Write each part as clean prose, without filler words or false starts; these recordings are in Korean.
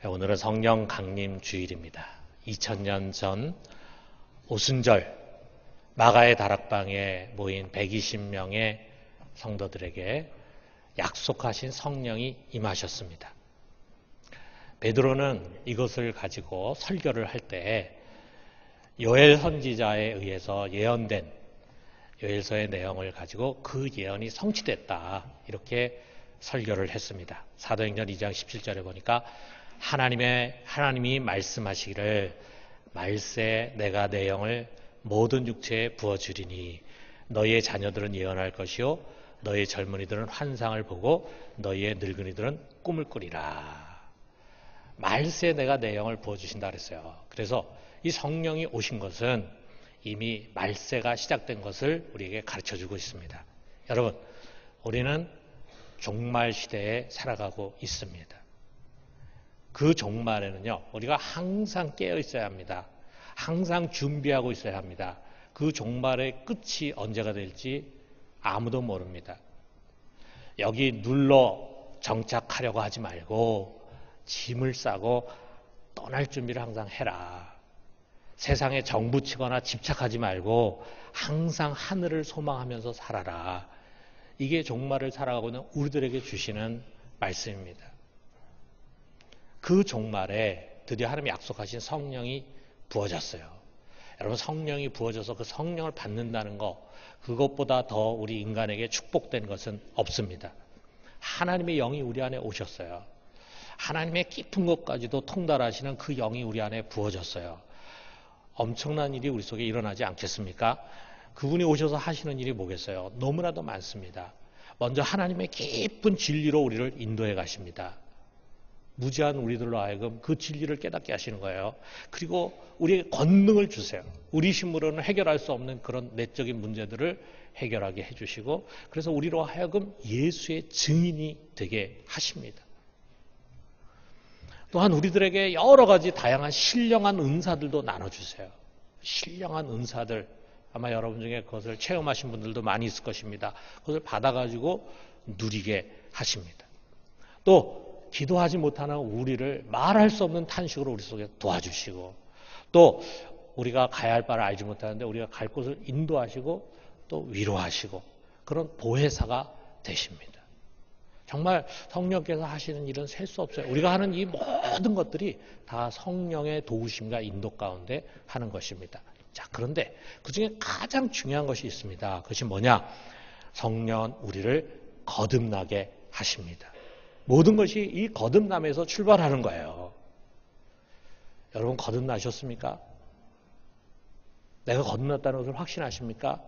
오늘은 성령 강림 주일입니다. 2000년 전 오순절 마가의 다락방에 모인 120명의 성도들에게 약속하신 성령이 임하셨습니다. 베드로는 이것을 가지고 설교를 할 때 요엘 선지자에 의해서 예언된 요엘서의 내용을 가지고 그 예언이 성취됐다, 이렇게 설교를 했습니다. 사도행전 2장 17절에 보니까 하나님이 말씀하시기를 말세 내가 내 영을 모든 육체에 부어주리니 너희의 자녀들은 예언할 것이요 너희의 젊은이들은 환상을 보고 너희의 늙은이들은 꿈을 꾸리라. 말세 내가 내 영을 부어주신다 그랬어요. 그래서 이 성령이 오신 것은 이미 말세가 시작된 것을 우리에게 가르쳐주고 있습니다. 여러분, 우리는 종말 시대에 살아가고 있습니다. 그 종말에는요, 우리가 항상 깨어 있어야 합니다. 항상 준비하고 있어야 합니다. 그 종말의 끝이 언제가 될지 아무도 모릅니다. 여기 눌러 정착하려고 하지 말고 짐을 싸고 떠날 준비를 항상 해라. 세상에 정부치거나 집착하지 말고 항상 하늘을 소망하면서 살아라. 이게 종말을 살아가고 있는 우리들에게 주시는 말씀입니다. 그 종말에 드디어 하나님이 약속하신 성령이 부어졌어요. 여러분, 성령이 부어져서 그 성령을 받는다는 거, 그것보다 더 우리 인간에게 축복된 것은 없습니다. 하나님의 영이 우리 안에 오셨어요. 하나님의 깊은 것까지도 통달하시는 그 영이 우리 안에 부어졌어요. 엄청난 일이 우리 속에 일어나지 않겠습니까? 그분이 오셔서 하시는 일이 뭐겠어요? 너무나도 많습니다. 먼저 하나님의 깊은 진리로 우리를 인도해 가십니다. 무지한 우리들로 하여금 그 진리를 깨닫게 하시는 거예요. 그리고 우리에게 권능을 주세요. 우리 힘으로는 해결할 수 없는 그런 내적인 문제들을 해결하게 해주시고, 그래서 우리로 하여금 예수의 증인이 되게 하십니다. 또한 우리들에게 여러 가지 다양한 신령한 은사들도 나눠주세요. 신령한 은사들, 아마 여러분 중에 그것을 체험하신 분들도 많이 있을 것입니다. 그것을 받아가지고 누리게 하십니다. 또 기도하지 못하는 우리를 말할 수 없는 탄식으로 우리 속에 도와주시고, 또 우리가 가야 할 바를 알지 못하는데 우리가 갈 곳을 인도하시고 또 위로하시고, 그런 보혜사가 되십니다. 정말 성령께서 하시는 일은 셀 수 없어요. 우리가 하는 이 모든 것들이 다 성령의 도우심과 인도 가운데 하는 것입니다. 자, 그런데 그 중에 가장 중요한 것이 있습니다. 그것이 뭐냐? 성령은 우리를 거듭나게 하십니다. 모든 것이 이 거듭남에서 출발하는 거예요. 여러분, 거듭나셨습니까? 내가 거듭났다는 것을 확신하십니까?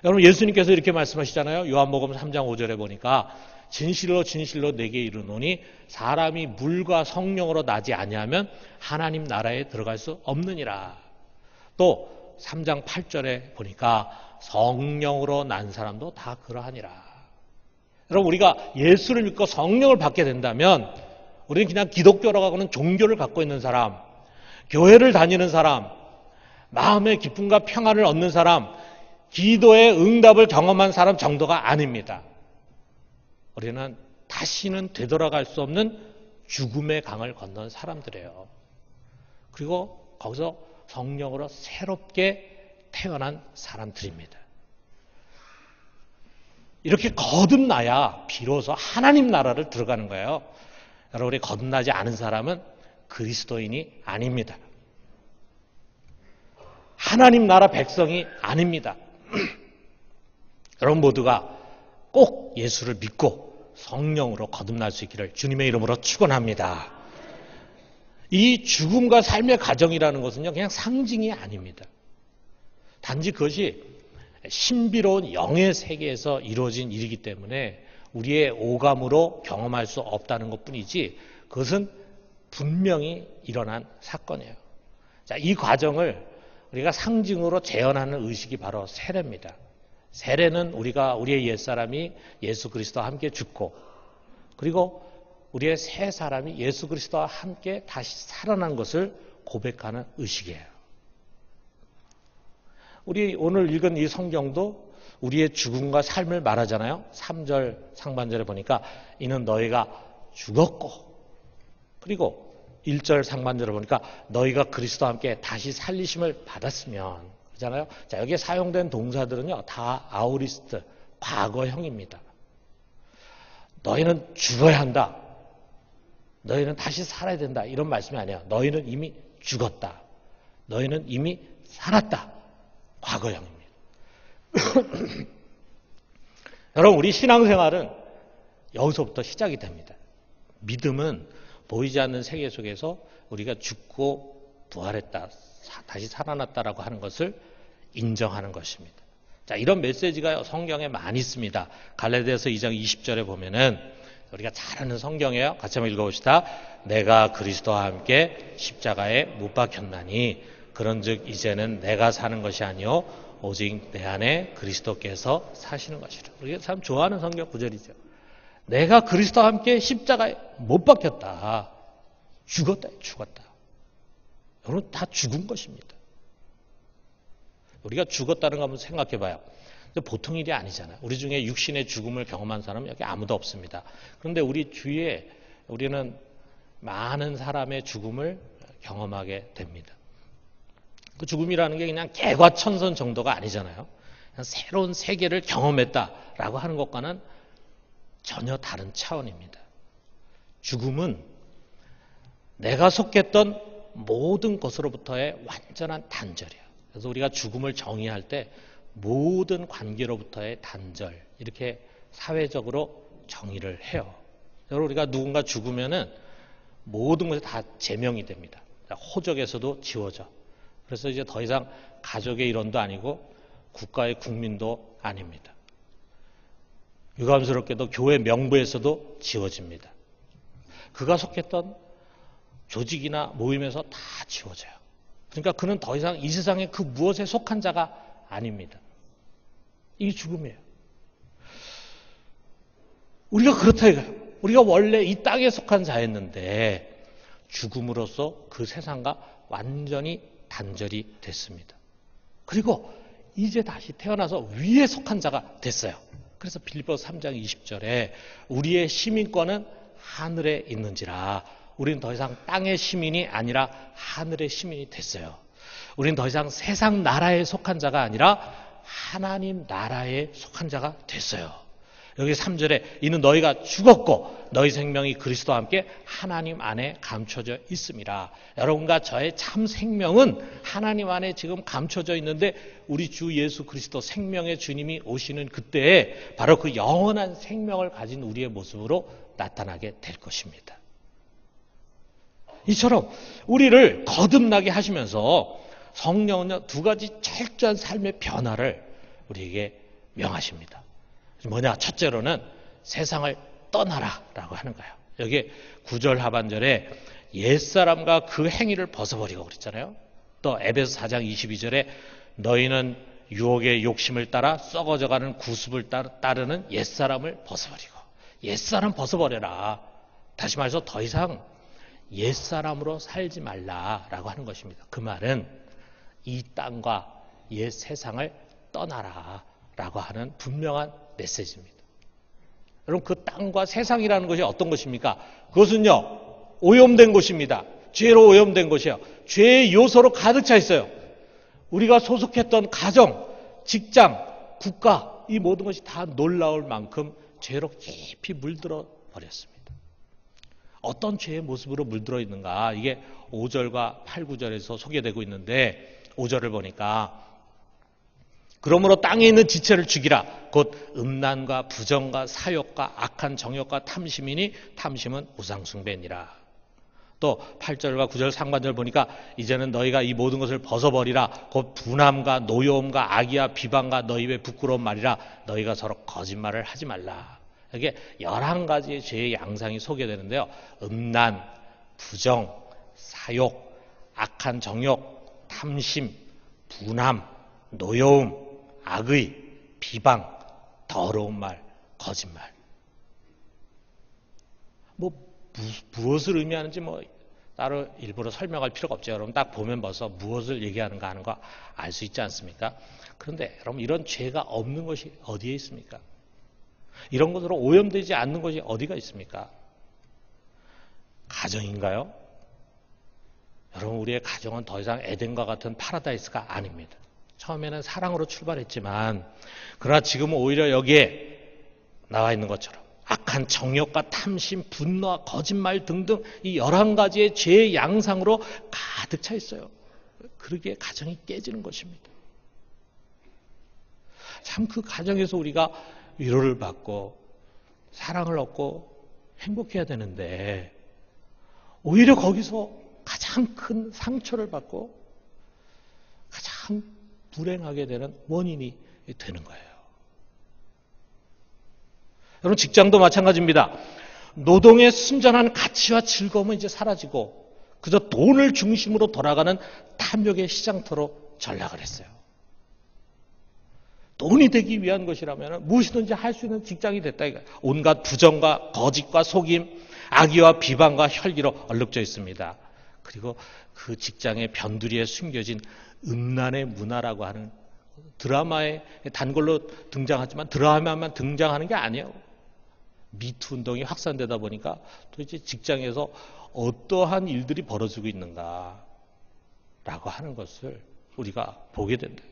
여러분, 예수님께서 이렇게 말씀하시잖아요. 요한복음 3장 5절에 보니까 진실로 진실로 내게 이르노니 사람이 물과 성령으로 나지 아니하면 하나님 나라에 들어갈 수 없느니라. 또 3장 8절에 보니까 성령으로 난 사람도 다 그러하니라. 여러분, 우리가 예수를 믿고 성령을 받게 된다면 우리는 그냥 기독교라고 하는 종교를 갖고 있는 사람, 교회를 다니는 사람, 마음의 기쁨과 평안을 얻는 사람, 기도의 응답을 경험한 사람 정도가 아닙니다. 우리는 다시는 되돌아갈 수 없는 죽음의 강을 건넌 사람들이에요. 그리고 거기서 성령으로 새롭게 태어난 사람들입니다. 이렇게 거듭나야 비로소 하나님 나라를 들어가는 거예요. 여러분이 거듭나지 않은 사람은 그리스도인이 아닙니다. 하나님 나라 백성이 아닙니다. 여러분 모두가 꼭 예수를 믿고 성령으로 거듭날 수 있기를 주님의 이름으로 축원합니다. 이 죽음과 삶의 과정이라는 것은요, 그냥 상징이 아닙니다. 단지 그것이 신비로운 영의 세계에서 이루어진 일이기 때문에 우리의 오감으로 경험할 수 없다는 것뿐이지, 그것은 분명히 일어난 사건이에요. 자, 이 과정을 우리가 상징으로 재현하는 의식이 바로 세례입니다. 세례는 우리의 옛사람이 예수 그리스도와 함께 죽고, 그리고 우리의 새 사람이 예수 그리스도와 함께 다시 살아난 것을 고백하는 의식이에요. 우리 오늘 읽은 이 성경도 우리의 죽음과 삶을 말하잖아요. 3절 상반절에 보니까 이는 너희가 죽었고 그리고 1절 상반절을 보니까 너희가 그리스도와 함께 다시 살리심을 받았으면 그렇잖아요. 자, 여기에 사용된 동사들은요 다 아우리스트 과거형입니다. 너희는 죽어야 한다. 너희는 다시 살아야 된다. 이런 말씀이 아니에요. 너희는 이미 죽었다. 너희는 이미 살았다. 과거형입니다. 여러분, 우리 신앙생활은 여기서부터 시작이 됩니다. 믿음은 보이지 않는 세계 속에서 우리가 죽고 부활했다, 다시 살아났다라고 하는 것을 인정하는 것입니다. 자, 이런 메시지가 성경에 많이 있습니다. 갈라디아서 2장 20절에 보면은 우리가 잘 아는 성경이에요. 같이 한번 읽어봅시다. 내가 그리스도와 함께 십자가에 못 박혔나니 그런즉 이제는 내가 사는 것이 아니요 오직 내 안에 그리스도께서 사시는 것이라. 우리가 참 좋아하는 성경 구절이죠. 내가 그리스도와 함께 십자가에 못 박혔다. 죽었다. 여러분 다 죽은 것입니다. 우리가 죽었다는 거 한번 생각해 봐요. 보통 일이 아니잖아요. 우리 중에 육신의 죽음을 경험한 사람은 여기 아무도 없습니다. 그런데 우리 주위에 우리는 많은 사람의 죽음을 경험하게 됩니다. 그 죽음이라는 게 그냥 개과천선 정도가 아니잖아요. 그냥 새로운 세계를 경험했다라고 하는 것과는 전혀 다른 차원입니다. 죽음은 내가 속했던 모든 것으로부터의 완전한 단절이에요. 그래서 우리가 죽음을 정의할 때 모든 관계로부터의 단절 이렇게 사회적으로 정의를 해요. 여러분 우리가 누군가 죽으면은 모든 것이 다 제명이 됩니다. 호적에서도 지워져. 그래서 이제 더 이상 가족의 일원도 아니고 국가의 국민도 아닙니다. 유감스럽게도 교회 명부에서도 지워집니다. 그가 속했던 조직이나 모임에서 다 지워져요. 그러니까 그는 더 이상 이 세상에 그 무엇에 속한 자가 아닙니다. 이게 죽음이에요. 우리가 그렇다 이거예요. 우리가 원래 이 땅에 속한 자였는데 죽음으로써 그 세상과 완전히 단절이 됐습니다. 그리고 이제 다시 태어나서 위에 속한 자가 됐어요. 그래서 빌립보서 3장 20절에 우리의 시민권은 하늘에 있는지라 우리는 더 이상 땅의 시민이 아니라 하늘의 시민이 됐어요. 우리는 더 이상 세상 나라에 속한 자가 아니라 하나님 나라에 속한 자가 됐어요. 여기 3절에 이는 너희가 죽었고 너희 생명이 그리스도와 함께 하나님 안에 감춰져 있음이라. 여러분과 저의 참 생명은 하나님 안에 지금 감춰져 있는데 우리 주 예수 그리스도 생명의 주님이 오시는 그때에 바로 그 영원한 생명을 가진 우리의 모습으로 나타나게 될 것입니다. 이처럼 우리를 거듭나게 하시면서 성령은요, 두 가지 철저한 삶의 변화를 우리에게 명하십니다. 뭐냐? 첫째로는 세상을 떠나라라고 하는 거예요. 여기 9절 하반절에 옛사람과 그 행위를 벗어버리고 그랬잖아요. 또 에베소 4장 22절에 너희는 유혹의 욕심을 따라 썩어져가는 구습을 따르는 옛사람을 벗어버리고 옛사람 벗어버려라. 다시 말해서 더 이상 옛사람으로 살지 말라라고 하는 것입니다. 그 말은 이 땅과 옛 세상을 떠나라라고 하는 분명한 메시지입니다. 여러분 그 땅과 세상이라는 것이 어떤 것입니까? 그것은요 오염된 곳입니다. 죄로 오염된 곳이에요. 죄의 요소로 가득 차 있어요. 우리가 소속했던 가정, 직장, 국가 이 모든 것이 다 놀라울 만큼 죄로 깊이 물들어 버렸습니다. 어떤 죄의 모습으로 물들어 있는가 이게 5절과 8, 9절에서 소개되고 있는데 5절을 보니까 그러므로 땅에 있는 지체를 죽이라. 곧 음란과 부정과 사욕과 악한 정욕과 탐심이니 탐심은 우상숭배니라. 또 8절과 9절 상반절 보니까 이제는 너희가 이 모든 것을 벗어버리라. 곧 분함과 노여움과 악의와 비방과 너희 입의 부끄러운 말이라. 너희가 서로 거짓말을 하지 말라. 이게 11가지의 죄의 양상이 소개되는데요. 음란, 부정, 사욕, 악한 정욕, 탐심, 분함, 노여움, 악의, 비방, 더러운 말, 거짓말. 무엇을 의미하는지 따로 일부러 설명할 필요가 없죠. 여러분 딱 보면 벌써 무엇을 얘기하는가 하는 거 알 수 있지 않습니까? 그런데 여러분 이런 죄가 없는 것이 어디에 있습니까? 이런 것으로 오염되지 않는 것이 어디가 있습니까? 가정인가요? 여러분, 우리의 가정은 더 이상 에덴과 같은 파라다이스가 아닙니다. 처음에는 사랑으로 출발했지만, 그러나 지금은 오히려 여기에 나와 있는 것처럼 악한 정욕과 탐심, 분노와 거짓말 등등 이 11가지의 죄의 양상으로 가득 차 있어요. 그러기에 가정이 깨지는 것입니다. 참 그 가정에서 우리가 위로를 받고 사랑을 얻고 행복해야 되는데 오히려 거기서 가장 큰 상처를 받고 가장 불행하게 되는 원인이 되는 거예요. 여러분, 직장도 마찬가지입니다. 노동의 순전한 가치와 즐거움은 이제 사라지고 그저 돈을 중심으로 돌아가는 탐욕의 시장터로 전락을 했어요. 돈이 되기 위한 것이라면 무엇이든지 할 수 있는 직장이 됐다. 온갖 부정과 거짓과 속임, 악의와 비방과 혈기로 얼룩져 있습니다. 그리고 그 직장의 변두리에 숨겨진 음란의 문화라고 하는 드라마에 단골로 등장하지만 드라마만 등장하는 게 아니에요. 미투 운동이 확산되다 보니까 도대체 직장에서 어떠한 일들이 벌어지고 있는가라고 하는 것을 우리가 보게 된다.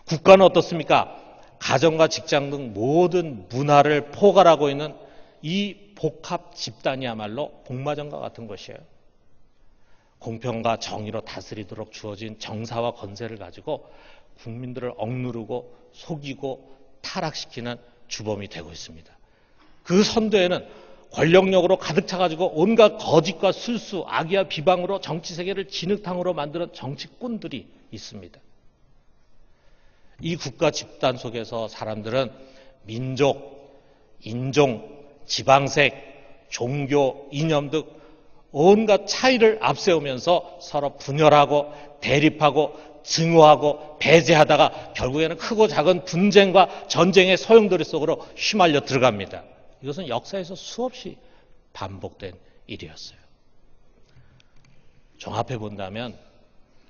국가는 어떻습니까? 가정과 직장 등 모든 문화를 포괄하고 있는 이 복합 집단이야말로 복마전과 같은 것이에요. 공평과 정의로 다스리도록 주어진 정사와 권세를 가지고 국민들을 억누르고 속이고 타락시키는 주범이 되고 있습니다. 그 선두에는 권력력으로 가득 차가지고 온갖 거짓과 술수, 악의와 비방으로 정치 세계를 진흙탕으로 만드는 정치꾼들이 있습니다. 이 국가 집단 속에서 사람들은 민족, 인종, 지방색, 종교, 이념 등 온갖 차이를 앞세우면서 서로 분열하고 대립하고 증오하고 배제하다가 결국에는 크고 작은 분쟁과 전쟁의 소용돌이 속으로 휘말려 들어갑니다. 이것은 역사에서 수없이 반복된 일이었어요. 종합해 본다면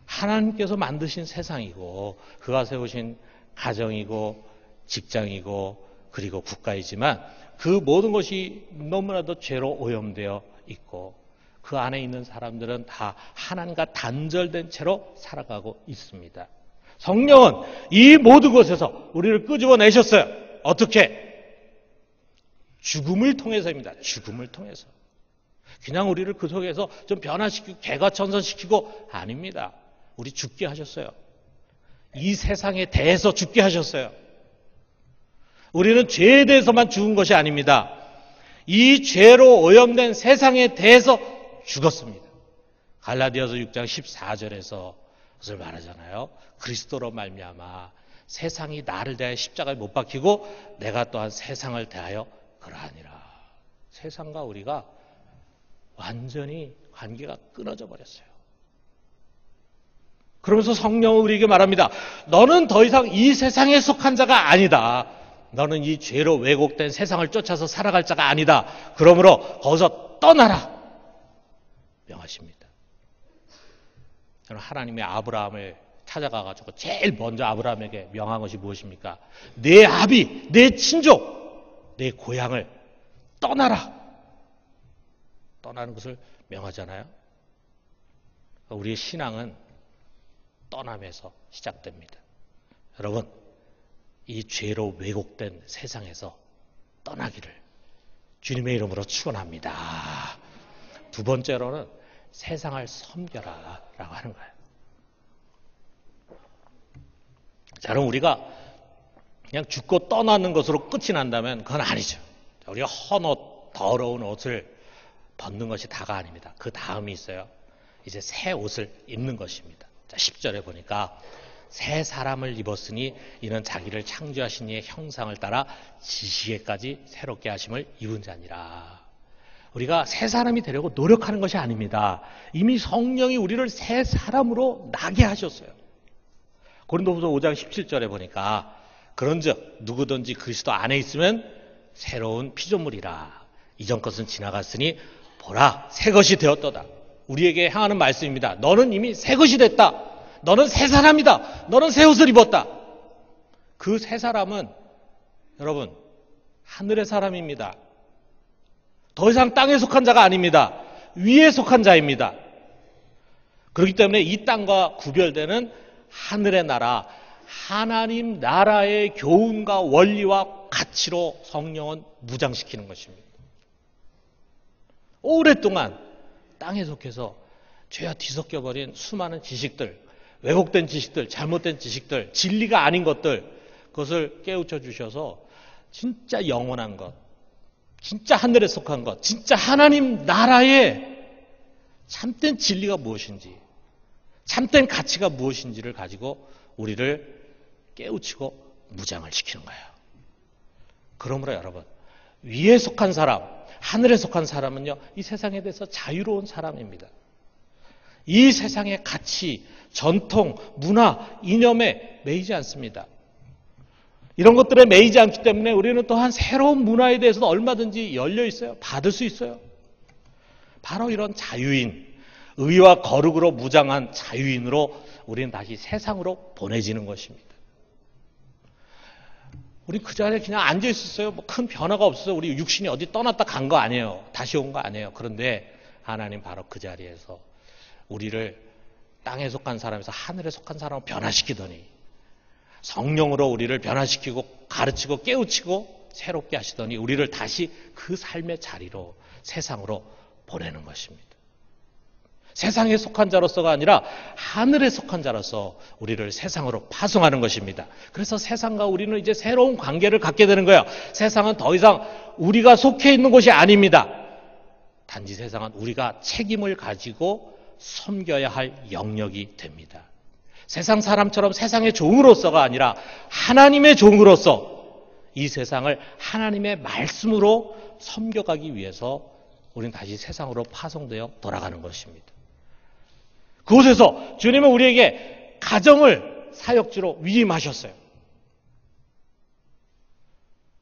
하나님께서 만드신 세상이고 그가 세우신 가정이고 직장이고 그리고 국가이지만 그 모든 것이 너무나도 죄로 오염되어 있고 그 안에 있는 사람들은 다 하나님과 단절된 채로 살아가고 있습니다. 성령은 이 모든 것에서 우리를 끄집어내셨어요. 어떻게? 죽음을 통해서입니다. 죽음을 통해서. 그냥 우리를 그 속에서 좀 변화시키고 개과천선시키고 아닙니다. 우리 죽게 하셨어요. 이 세상에 대해서 죽게 하셨어요. 우리는 죄에 대해서만 죽은 것이 아닙니다. 이 죄로 오염된 세상에 대해서 죽었습니다. 갈라디아서 6장 14절에서 그것을 말하잖아요. 그리스도로 말미암아 세상이 나를 대하여 십자가에 못 박히고 내가 또한 세상을 대하여 그러하니라. 세상과 우리가 완전히 관계가 끊어져 버렸어요. 그러면서 성령은 우리에게 말합니다. 너는 더 이상 이 세상에 속한 자가 아니다. 너는 이 죄로 왜곡된 세상을 쫓아서 살아갈 자가 아니다. 그러므로 거기서 떠나라. 명하십니다. 저는 하나님의 아브라함을 찾아가가지고 제일 먼저 아브라함에게 명한 것이 무엇입니까? 내 아비, 내 친족, 내 고향을 떠나라. 떠나는 것을 명하잖아요. 우리의 신앙은 떠남에서 시작됩니다. 여러분, 이 죄로 왜곡된 세상에서 떠나기를 주님의 이름으로 축원합니다. 두 번째로는 세상을 섬겨라 라고 하는 거예요. 자, 그럼 우리가 그냥 죽고 떠나는 것으로 끝이 난다면 그건 아니죠. 우리가 헌옷, 더러운 옷을 벗는 것이 다가 아닙니다. 그 다음이 있어요. 이제 새 옷을 입는 것입니다. 자, 10절에 보니까 새 사람을 입었으니 이는 자기를 창조하신 이의 형상을 따라 지시에까지 새롭게 하심을 입은 자니라. 우리가 새 사람이 되려고 노력하는 것이 아닙니다. 이미 성령이 우리를 새 사람으로 나게 하셨어요. 고린도후서 5장 17절에 보니까 그런즉 누구든지 그리스도 안에 있으면 새로운 피조물이라. 이전 것은 지나갔으니 보라 새 것이 되었도다. 우리에게 향하는 말씀입니다. 너는 이미 새 것이 됐다. 너는 새 사람이다. 너는 새 옷을 입었다. 그 새 사람은 여러분 하늘의 사람입니다. 더 이상 땅에 속한 자가 아닙니다. 위에 속한 자입니다. 그렇기 때문에 이 땅과 구별되는 하늘의 나라, 하나님 나라의 교훈과 원리와 가치로 성령은 무장시키는 것입니다. 오랫동안 땅에 속해서 죄와 뒤섞여버린 수많은 지식들, 왜곡된 지식들, 잘못된 지식들, 진리가 아닌 것들, 그것을 깨우쳐 주셔서 진짜 영원한 것, 진짜 하늘에 속한 것, 진짜 하나님 나라의 참된 진리가 무엇인지, 참된 가치가 무엇인지를 가지고 우리를 깨우치고 무장을 시키는 거예요. 그러므로 여러분, 위에 속한 사람, 하늘에 속한 사람은요, 이 세상에 대해서 자유로운 사람입니다. 이 세상의 가치, 전통, 문화, 이념에 매이지 않습니다. 이런 것들에 매이지 않기 때문에 우리는 또한 새로운 문화에 대해서도 얼마든지 열려 있어요. 받을 수 있어요. 바로 이런 자유인, 의와 거룩으로 무장한 자유인으로 우리는 다시 세상으로 보내지는 것입니다. 우리 그 자리에 그냥 앉아 있었어요. 뭐 큰 변화가 없어요. 우리 육신이 어디 떠났다 간 거 아니에요. 다시 온 거 아니에요. 그런데 하나님 바로 그 자리에서 우리를 땅에 속한 사람에서 하늘에 속한 사람으로 변화시키더니 성령으로 우리를 변화시키고 가르치고 깨우치고 새롭게 하시더니 우리를 다시 그 삶의 자리로 세상으로 보내는 것입니다. 세상에 속한 자로서가 아니라 하늘에 속한 자로서 우리를 세상으로 파송하는 것입니다. 그래서 세상과 우리는 이제 새로운 관계를 갖게 되는 거예요. 세상은 더 이상 우리가 속해 있는 곳이 아닙니다. 단지 세상은 우리가 책임을 가지고 섬겨야 할 영역이 됩니다. 세상 사람처럼 세상의 종으로서가 아니라 하나님의 종으로서 이 세상을 하나님의 말씀으로 섬겨가기 위해서 우리는 다시 세상으로 파송되어 돌아가는 것입니다. 그곳에서 주님은 우리에게 가정을 사역지로 위임하셨어요.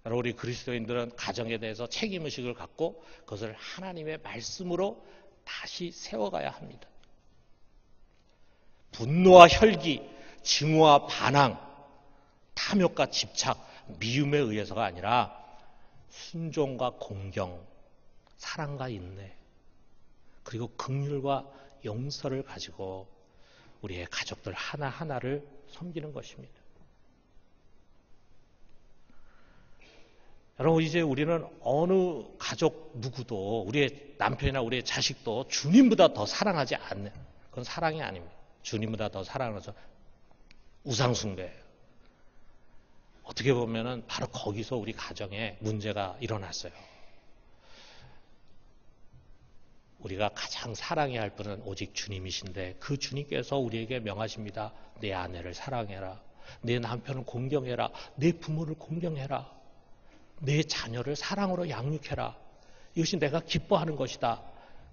여러분, 우리 그리스도인들은 가정에 대해서 책임의식을 갖고 그것을 하나님의 말씀으로 다시 세워가야 합니다. 분노와 혈기, 증오와 반항, 탐욕과 집착, 미움에 의해서가 아니라 순종과 공경, 사랑과 인내, 그리고 긍휼과 용서를 가지고 우리의 가족들 하나하나를 섬기는 것입니다. 여러분, 이제 우리는 어느 가족 누구도 우리의 남편이나 우리의 자식도 주님보다 더 사랑하지 않는, 그건 사랑이 아닙니다. 주님보다 더 사랑하죠. 우상숭배예요. 어떻게 보면은 바로 거기서 우리 가정에 문제가 일어났어요. 우리가 가장 사랑해야 할 분은 오직 주님이신데 그 주님께서 우리에게 명하십니다. 내 아내를 사랑해라. 내 남편을 공경해라. 내 부모를 공경해라. 내 자녀를 사랑으로 양육해라. 이것이 내가 기뻐하는 것이다.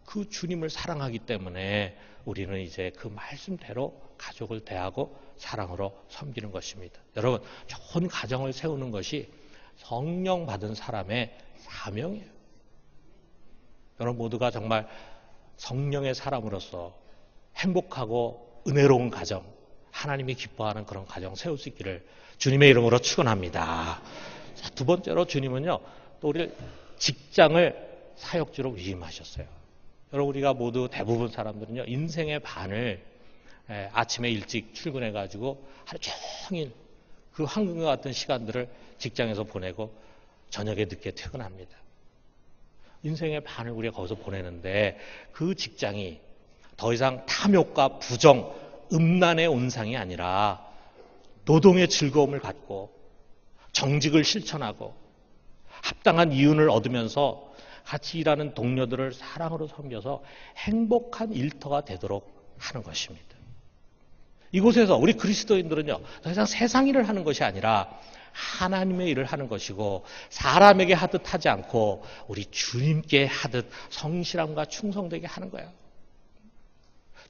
그 주님을 사랑하기 때문에 우리는 이제 그 말씀대로 가족을 대하고 사랑으로 섬기는 것입니다. 여러분, 좋은 가정을 세우는 것이 성령 받은 사람의 사명이에요. 여러분 모두가 정말 성령의 사람으로서 행복하고 은혜로운 가정, 하나님이 기뻐하는 그런 가정 세울 수 있기를 주님의 이름으로 축원합니다. 자, 두 번째로 주님은요, 또 우리 직장을 사역지로 위임하셨어요. 여러분, 우리가 모두 대부분 사람들은요, 인생의 반을 아침에 일찍 출근해가지고 하루 종일 그 황금과 같은 시간들을 직장에서 보내고 저녁에 늦게 퇴근합니다. 인생의 반을 우리가 거기서 보내는데 그 직장이 더 이상 탐욕과 부정, 음란의 온상이 아니라 노동의 즐거움을 갖고 정직을 실천하고 합당한 이윤을 얻으면서 같이 일하는 동료들을 사랑으로 섬겨서 행복한 일터가 되도록 하는 것입니다. 이곳에서 우리 그리스도인들은요, 더 이상 세상 일을 하는 것이 아니라 하나님의 일을 하는 것이고 사람에게 하듯 하지 않고 우리 주님께 하듯 성실함과 충성되게 하는 거예요.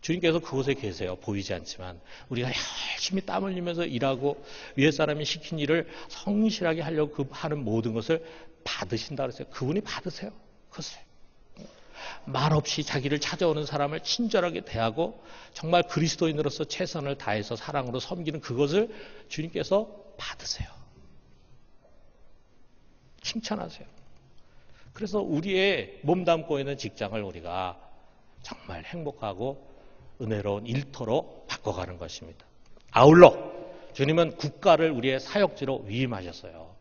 주님께서 그곳에 계세요. 보이지 않지만 우리가 열심히 땀 흘리면서 일하고 위에 사람이 시킨 일을 성실하게 하려고 하는 모든 것을 받으신다 그랬어요. 그분이 받으세요. 그것을 말없이 자기를 찾아오는 사람을 친절하게 대하고 정말 그리스도인으로서 최선을 다해서 사랑으로 섬기는 그것을 주님께서 받으세요. 칭찬하세요. 그래서 우리의 몸담고 있는 직장을 우리가 정말 행복하고 은혜로운 일터로 바꿔가는 것입니다. 아울러 주님은 국가를 우리의 사역지로 위임하셨어요.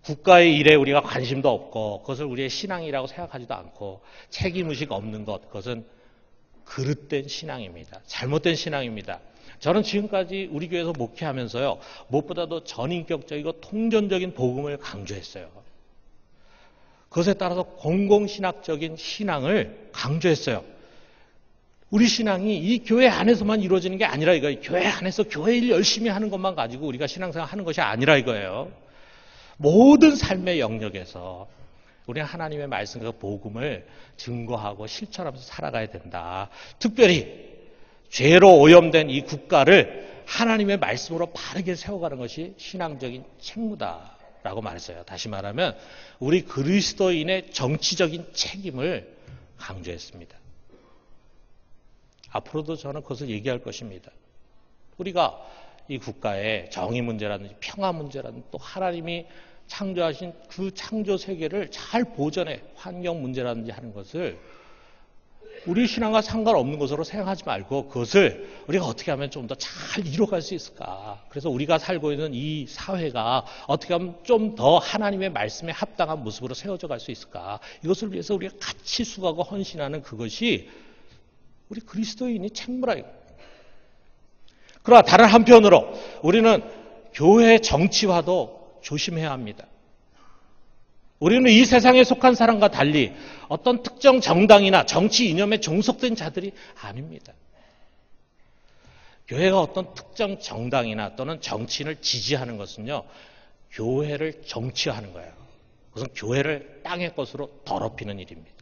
국가의 일에 우리가 관심도 없고 그것을 우리의 신앙이라고 생각하지도 않고 책임의식 없는 것, 그것은 그릇된 신앙입니다. 잘못된 신앙입니다. 저는 지금까지 우리 교회에서 목회하면서요, 무엇보다도 전인격적이고 통전적인 복음을 강조했어요. 그것에 따라서 공공신학적인 신앙을 강조했어요. 우리 신앙이 이 교회 안에서만 이루어지는 게 아니라 이거예요. 교회 안에서 교회 일 열심히 하는 것만 가지고 우리가 신앙생활 하는 것이 아니라 이거예요. 모든 삶의 영역에서 우리는 하나님의 말씀과 복음을 증거하고 실천하면서 살아가야 된다. 특별히 죄로 오염된 이 국가를 하나님의 말씀으로 바르게 세워가는 것이 신앙적인 책무다라고 말했어요. 다시 말하면 우리 그리스도인의 정치적인 책임을 강조했습니다. 앞으로도 저는 그것을 얘기할 것입니다. 우리가 이 국가의 정의 문제라든지 평화 문제라든지 또 하나님이 창조하신 그 창조 세계를 잘 보존해 환경 문제라든지 하는 것을 우리 신앙과 상관없는 것으로 생각하지 말고 그것을 우리가 어떻게 하면 좀 더 잘 이뤄갈 수 있을까. 그래서 우리가 살고 있는 이 사회가 어떻게 하면 좀 더 하나님의 말씀에 합당한 모습으로 세워져 갈 수 있을까. 이것을 위해서 우리가 같이 수고하고 헌신하는 그것이 우리 그리스도인이 책무라. 그러나 다른 한편으로 우리는 교회 정치화도 조심해야 합니다. 우리는 이 세상에 속한 사람과 달리 어떤 특정 정당이나 정치 이념에 종속된 자들이 아닙니다. 교회가 어떤 특정 정당이나 또는 정치인을 지지하는 것은요, 교회를 정치화하는 거예요. 그것은 교회를 땅의 것으로 더럽히는 일입니다.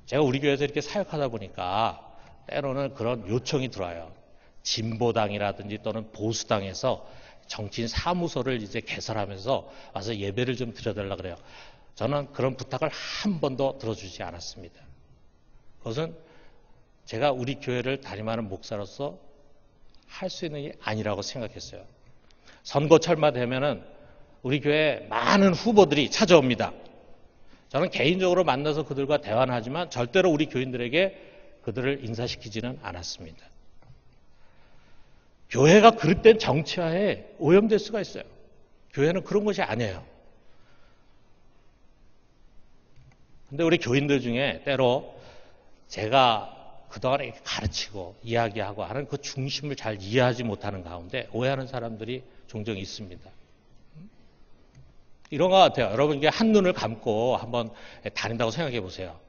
제가 우리 교회에서 이렇게 사역하다 보니까 때로는 그런 요청이 들어와요. 진보당이라든지 또는 보수당에서 정치인 사무소를 이제 개설하면서 와서 예배를 좀 드려달라 그래요. 저는 그런 부탁을 한 번도 들어주지 않았습니다. 그것은 제가 우리 교회를 담임하는 목사로서 할 수 있는 게 아니라고 생각했어요. 선거철마 되면은 우리 교회에 많은 후보들이 찾아옵니다. 저는 개인적으로 만나서 그들과 대화는 하지만 절대로 우리 교인들에게 그들을 인사시키지는 않았습니다. 교회가 그릇된 정치화에 오염될 수가 있어요. 교회는 그런 것이 아니에요. 근데 우리 교인들 중에 때로 제가 그동안에 이렇게 가르치고 이야기하고 하는 그 중심을 잘 이해하지 못하는 가운데 오해하는 사람들이 종종 있습니다. 이런 것 같아요. 여러분 이게 한눈을 감고 한번 다닌다고 생각해 보세요.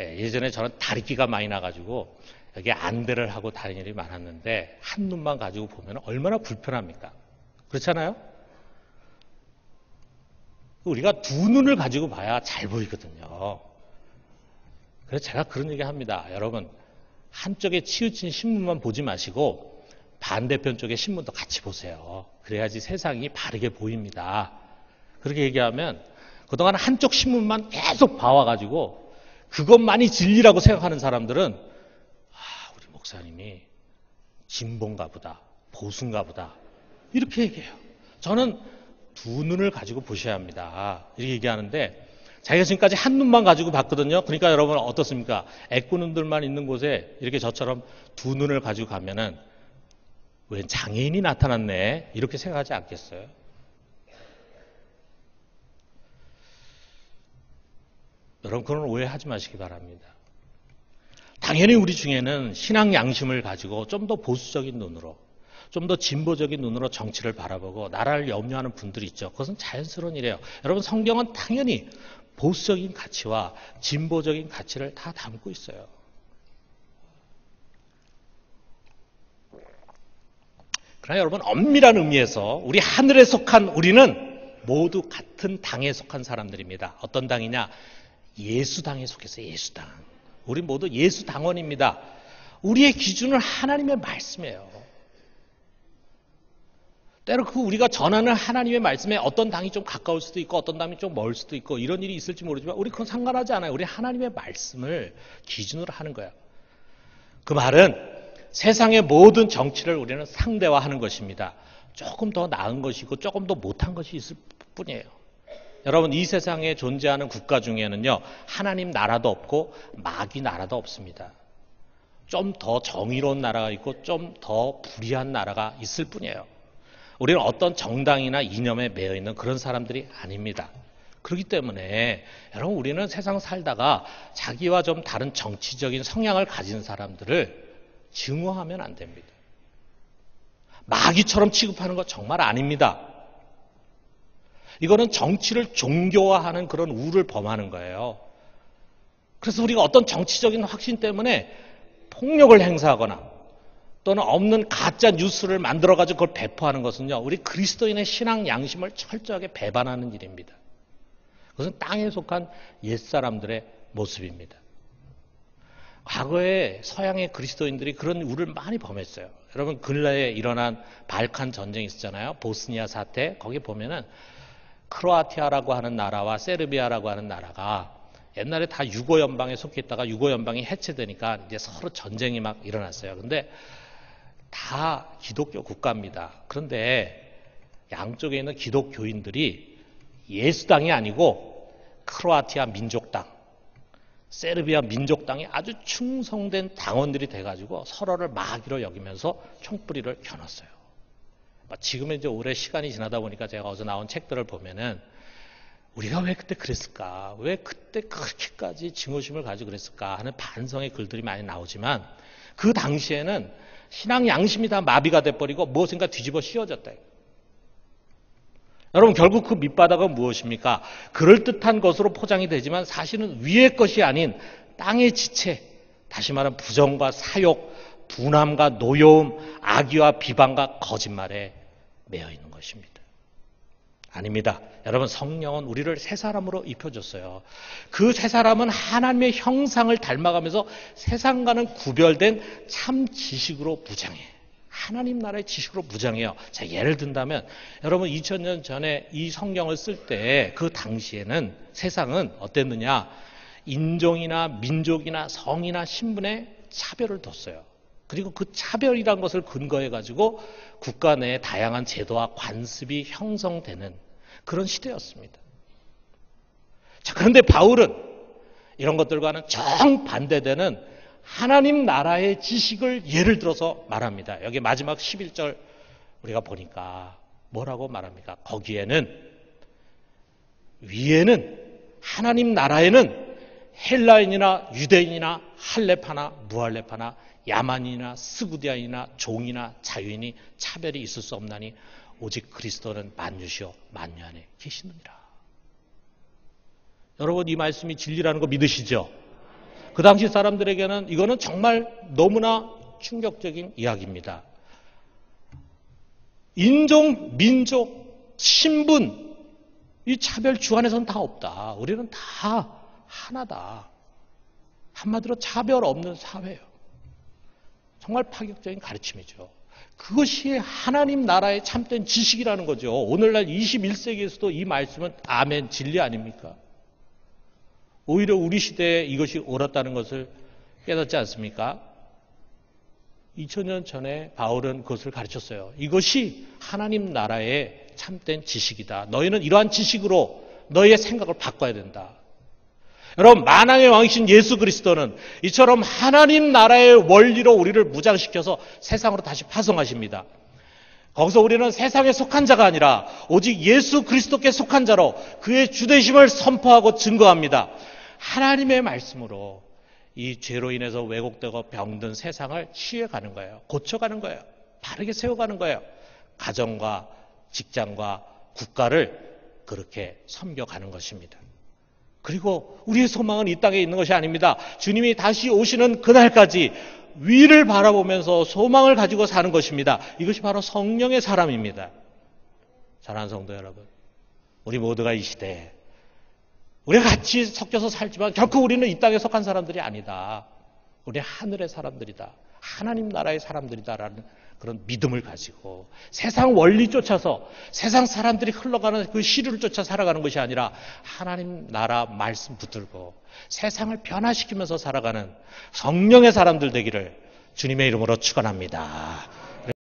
예전에 저는 다리끼가 많이 나가지고 여기 안대를 하고 다니는 일이 많았는데 한눈만 가지고 보면 얼마나 불편합니까? 그렇잖아요? 우리가 두 눈을 가지고 봐야 잘 보이거든요. 그래서 제가 그런 얘기 합니다. 여러분 한쪽에 치우친 신문만 보지 마시고 반대편 쪽의 신문도 같이 보세요. 그래야지 세상이 바르게 보입니다. 그렇게 얘기하면 그동안 한쪽 신문만 계속 봐와가지고 그것만이 진리라고 생각하는 사람들은 우리 목사님이 진보인가 보다, 보수인가 보다 이렇게 얘기해요. 저는 두 눈을 가지고 보셔야 합니다. 이렇게 얘기하는데 자기가 지금까지 한 눈만 가지고 봤거든요. 그러니까 여러분 어떻습니까? 애꾸눈들만 있는 곳에 이렇게 저처럼 두 눈을 가지고 가면은 웬 장애인이 나타났네 이렇게 생각하지 않겠어요? 여러분 그런 오해하지 마시기 바랍니다. 당연히 우리 중에는 신앙 양심을 가지고 좀 더 보수적인 눈으로 좀 더 진보적인 눈으로 정치를 바라보고 나라를 염려하는 분들이 있죠. 그것은 자연스러운 일이에요. 여러분 성경은 당연히 보수적인 가치와 진보적인 가치를 다 담고 있어요. 그러나 여러분 엄밀한 의미에서 우리 하늘에 속한 우리는 모두 같은 당에 속한 사람들입니다. 어떤 당이냐? 예수당에 속해서 예수당. 우리 모두 예수당원입니다. 우리의 기준은 하나님의 말씀이에요. 때로 그 우리가 전하는 하나님의 말씀에 어떤 당이 좀 가까울 수도 있고 어떤 당이 좀 멀 수도 있고 이런 일이 있을지 모르지만 우리 그건 상관하지 않아요. 우리 하나님의 말씀을 기준으로 하는 거예요. 그 말은 세상의 모든 정치를 우리는 상대화하는 것입니다. 조금 더 나은 것이고 조금 더 못한 것이 있을 뿐이에요. 여러분, 이 세상에 존재하는 국가 중에는요, 하나님 나라도 없고 마귀 나라도 없습니다. 좀 더 정의로운 나라가 있고 좀 더 불의한 나라가 있을 뿐이에요. 우리는 어떤 정당이나 이념에 매여 있는 그런 사람들이 아닙니다. 그렇기 때문에 여러분, 우리는 세상 살다가 자기와 좀 다른 정치적인 성향을 가진 사람들을 증오하면 안 됩니다. 마귀처럼 취급하는 거 정말 아닙니다. 이거는 정치를 종교화하는 그런 우를 범하는 거예요. 그래서 우리가 어떤 정치적인 확신 때문에 폭력을 행사하거나 또는 없는 가짜 뉴스를 만들어가지고 그걸 배포하는 것은요, 우리 그리스도인의 신앙 양심을 철저하게 배반하는 일입니다. 그것은 땅에 속한 옛사람들의 모습입니다. 과거에 서양의 그리스도인들이 그런 우를 많이 범했어요. 여러분, 근래에 일어난 발칸 전쟁이 있었잖아요. 보스니아 사태. 거기 보면은 크로아티아라고 하는 나라와 세르비아라고 하는 나라가 옛날에 다 유고 연방에 속해 있다가 유고 연방이 해체되니까 이제 서로 전쟁이 막 일어났어요. 근데 다 기독교 국가입니다. 그런데 양쪽에 있는 기독교인들이 예수당이 아니고 크로아티아 민족당, 세르비아 민족당이 아주 충성된 당원들이 돼가지고 서로를 마귀로 여기면서 총뿌리를 겨눴어요. 지금은 이제 오래 시간이 지나다 보니까 제가 어제 나온 책들을 보면은 우리가 왜 그때 그랬을까? 왜 그때 그렇게까지 증오심을 가지고 그랬을까? 하는 반성의 글들이 많이 나오지만 그 당시에는 신앙 양심이 다 마비가 돼버리고 무엇인가 뒤집어 씌워졌다. 여러분, 결국 그 밑바닥은 무엇입니까? 그럴듯한 것으로 포장이 되지만 사실은 위의 것이 아닌 땅의 지체, 다시 말하면 부정과 사욕, 분함과 노여움, 악의와 비방과 거짓말에 매여 있는 것입니다. 아닙니다. 여러분, 성령은 우리를 새 사람으로 입혀줬어요. 그 새 사람은 하나님의 형상을 닮아가면서 세상과는 구별된 참 지식으로 무장해. 하나님 나라의 지식으로 무장해요. 자, 예를 든다면 여러분, 2000년 전에 이 성경을 쓸 때 그 당시에는 세상은 어땠느냐? 인종이나 민족이나 성이나 신분에 차별을 뒀어요. 그리고 그 차별이란 것을 근거해 가지고 국가 내에 다양한 제도와 관습이 형성되는 그런 시대였습니다. 자, 그런데 바울은 이런 것들과는 정반대되는 하나님 나라의 지식을 예를 들어서 말합니다. 여기 마지막 11절 우리가 보니까 뭐라고 말합니까? 거기에는 위에는 하나님 나라에는 헬라인이나 유대인이나 할레파나 무할레파나 야만인이나 스구디아인이나 종이나 자유인이 차별이 있을 수 없나니 오직 그리스도는 만유시요 만유 안에 계시느니라. 여러분, 이 말씀이 진리라는 거 믿으시죠? 그 당시 사람들에게는 이거는 정말 너무나 충격적인 이야기입니다. 인종, 민족, 신분, 이 차별 주안에서는 다 없다. 우리는 다 하나다. 한마디로 차별 없는 사회예요. 정말 파격적인 가르침이죠. 그것이 하나님 나라의 참된 지식이라는 거죠. 오늘날 21세기에서도 이 말씀은 아멘 진리 아닙니까? 오히려 우리 시대에 이것이 옳았다는 것을 깨닫지 않습니까? 2000년 전에 바울은 그것을 가르쳤어요. 이것이 하나님 나라의 참된 지식이다. 너희는 이러한 지식으로 너희의 생각을 바꿔야 된다. 여러분, 만왕의 왕이신 예수 그리스도는 이처럼 하나님 나라의 원리로 우리를 무장시켜서 세상으로 다시 파송하십니다. 거기서 우리는 세상에 속한 자가 아니라 오직 예수 그리스도께 속한 자로 그의 주되심을 선포하고 증거합니다. 하나님의 말씀으로 이 죄로 인해서 왜곡되고 병든 세상을 치유해가는 거예요. 고쳐가는 거예요. 바르게 세워가는 거예요. 가정과 직장과 국가를 그렇게 섬겨가는 것입니다. 그리고 우리의 소망은 이 땅에 있는 것이 아닙니다. 주님이 다시 오시는 그날까지 위를 바라보면서 소망을 가지고 사는 것입니다. 이것이 바로 성령의 사람입니다. 사랑하는 성도 여러분, 우리 모두가 이 시대에 우리가 같이 섞여서 살지만 결코 우리는 이 땅에 속한 사람들이 아니다. 우리는 하늘의 사람들이다. 하나님 나라의 사람들이다라는 그런 믿음을 가지고 세상 원리 쫓아서 세상 사람들이 흘러가는 그 시류를 쫓아 살아가는 것이 아니라 하나님 나라 말씀 붙들고 세상을 변화시키면서 살아가는 성령의 사람들 되기를 주님의 이름으로 축원합니다.